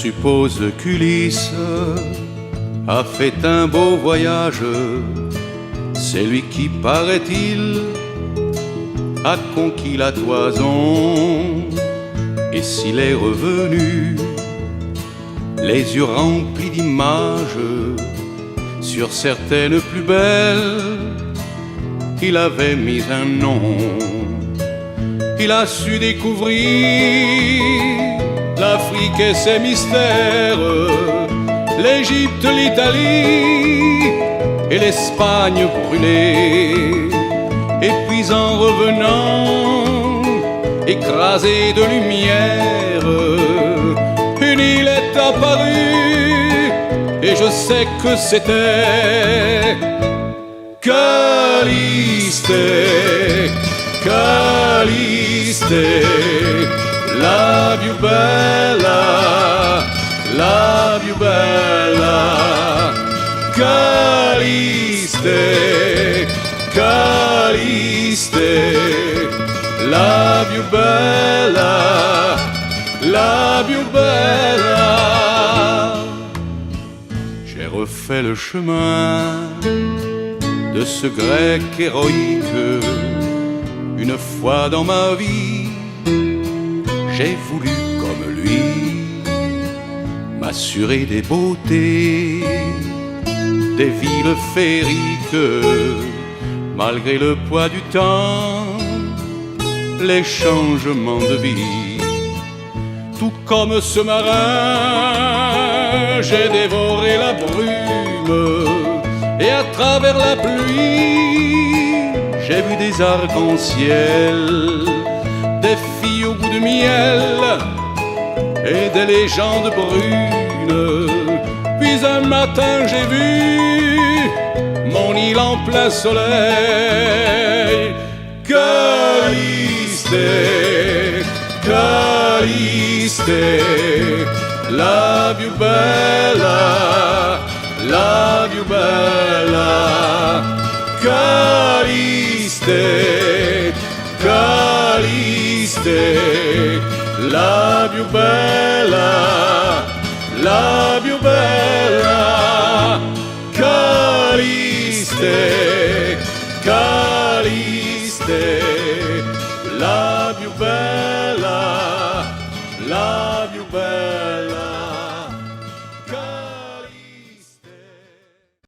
suppose qu'Ulysse a fait un beau voyage. C'est lui qui, paraît-il, a conquis la toison. Et s'il est revenu, les yeux remplis d'images, sur certaines plus belles, il avait mis un nom. Il a su découvrir l'Afrique et ses mystères, l'Égypte, l'Italie et l'Espagne brûlée. Et puis en revenant, écrasé de lumière, une île est apparue, et je sais que c'était Caliste, Caliste, la più bella, la più bella. Caliste, Caliste, la più bella, la più bella. J'ai refait le chemin de ce grec héroïque. Une fois dans ma vie, j'ai voulu comme lui m'assurer des beautés des villes féeriques, malgré le poids du temps, les changements de vie. Tout comme ce marin, j'ai dévoré la brume, et à travers la pluie, j'ai vu des arcs-en-ciel, des filles au goût de miel et des légendes brunes. Puis un matin j'ai vu mon île en plein soleil. Caliste, Caliste, la più bella, la più bella. Caliste, Caliste, la più bella, la più bella. Caliste.